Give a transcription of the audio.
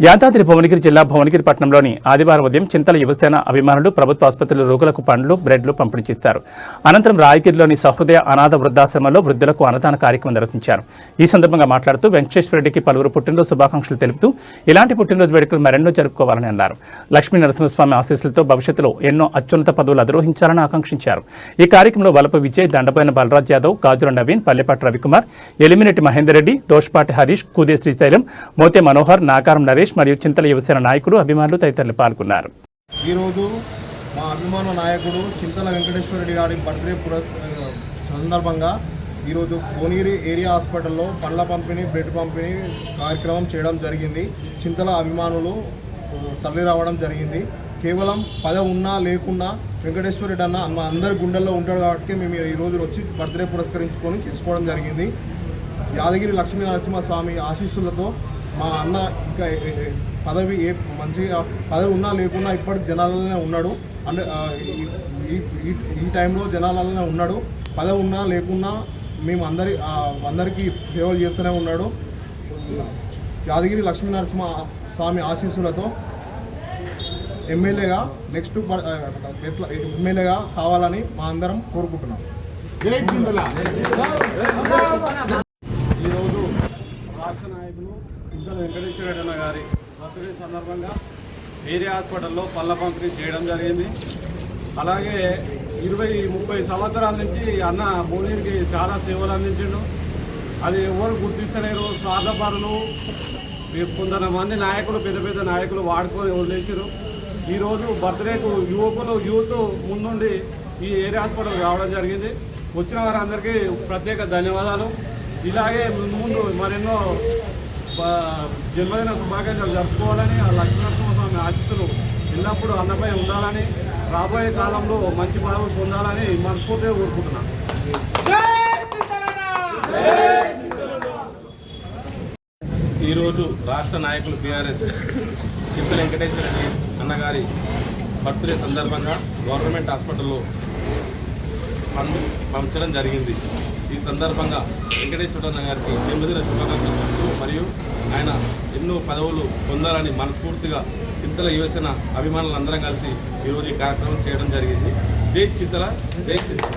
యాదాద్రి భువనగిరి జిల్లా భువనగిరి పట్టణంలోని ఆదివారం ఉదయం చింతల యువసేన అభిమానులు ప్రభుత్వ ఆసుపత్రిలో రోగులకు పండ్లు బ్రెడ్లు పంపిణీ చేశారు. అనంతరం రాయగిరిలోని సహృదయ అనాథ వృద్ధాశ్రమంలో వృద్ధులకు అన్నదాన కార్యక్రమం నిర్వహించారు. ఈ సందర్భంగా మాట్లాడుతూ వెంకటేశ్వరరెడ్డికి పలువురు పుట్టినరోజు శుభాకాంక్షలు తెలుపుతూ ఇలాంటి పుట్టినరోజు వేడుకలు మరెన్నో జరుపుకోవాలని అన్నారు. లక్ష్మీ నరసింహస్వామి ఆశీస్సులతో భవిష్యత్తులో ఎన్నో అత్యున్నత పదవులు అధిరోహించాలని ఆకాంక్షించారు. ఈ కార్యక్రమంలో వలప విజయ్, దండపోయిన బలరాజ్ యాదవ్, గాజుల నవీన్, పల్లెపాటి రవికుమార్, ఎలిమినేటి మహేందర్ రెడ్డి, దోష్పాటి హరీష్, కూదే శ్రీశైలం, మోతే మనోహర్, నాకారం నరేష్ మరియు చింతల యువసేన నాయకులు, అభిమానులు తదితరులు పాల్గొన్నారు. ఈరోజు మా అభిమాన నాయకుడు చింతల వెంకటేశ్వరరెడ్డి గారి బర్త్డే సందర్భంగా ఈరోజు భువనగిరి ఏరియా హాస్పిటల్లో పండ్ల పంపిణీ, బ్రెడ్ పంపిణీ కార్యక్రమం చేయడం జరిగింది. చింతల అభిమానులు తరలి రావడం జరిగింది. కేవలం పదవి ఉన్నా లేకున్నా వెంకటేశ్వరరెడ్డి అన్న మా అందరి గుండెల్లో ఉంటాడు కాబట్టి మేము ఈరోజు వచ్చి బర్త్డే పురస్కరించుకొని చేసుకోవడం జరిగింది. యాదగిరి లక్ష్మీ నరసింహస్వామి ఆశీస్సులతో మా అన్న ఇంకా పదవి మంచిగా పదవి ఉన్నా లేకున్నా ఇప్పటికి జనాలలోనే ఉన్నాడు. అంటే ఈ టైంలో జనాలలోనే ఉన్నాడు. పదవి ఉన్నా లేకున్నా మేము అందరికీ సేవలు చేస్తూనే ఉన్నాడు. యాదగిరి లక్ష్మీ నరసింహ స్వామి ఆశీస్సులతో ఎమ్మెల్యేగా నెక్స్ట్ ఎమ్మెల్యేగా కావాలని మా అందరం కోరుకుంటున్నాం. ఈరోజు రాష్ట్ర నాయకులు చింతల వెంకటేశ్వరరెడ్డి అన్న గారి బర్త్డే సందర్భంగా ఏరియా హాస్పిటల్లో పళ్ళ పంపిణీ చేయడం జరిగింది. అలాగే 20-30 సంవత్సరాల నుంచి అన్న భువనగిరికి చాలా సేవలు అందించిండు. అది ఎవరు గుర్తించలేరు. స్వార్థపరులు కొంతమంది నాయకులు, పెద్ద పెద్ద నాయకులు వాడుకొని వదిలేసారు. ఈరోజు బర్త్డేకు యూత్ ముందుండి ఈ ఏరియా హాస్పిటల్ రావడం జరిగింది. వచ్చిన వారందరికీ ప్రత్యేక ధన్యవాదాలు. ఇలాగే ముందు మరెన్నో జన్మదిన శుభాకాంక్షలు జరుపుకోవాలని, ఆ లక్ష్మీనరసింహస్వామి ఆశీస్సులు ఎల్లప్పుడూ అన్నపై ఉండాలని, రాబోయే కాలంలో మంచి పదవులు పొందాలని మనస్ఫూర్తిగా కోరుకుంటున్నాను. ఈరోజు రాష్ట్ర నాయకులు టీఆర్ఎస్ చింతల వెంకటేశ్వరరెడ్డి అన్నగారి బర్త్డే సందర్భంగా గవర్నమెంట్ హాస్పిటల్లో పంచడం జరిగింది. ఈ సందర్భంగా వెంకటేశ్వర అన్న గారికి జన్మదిన శుభాకాంక్షలు మరియు ఆయన ఎన్నో పదవులు పొందాలని మనస్ఫూర్తిగా చింతల యువసేన అభిమానులందరం కలిసి ఈరోజు ఈ కార్యక్రమం చేయడం జరిగింది. జై చింతల, జై చింతల.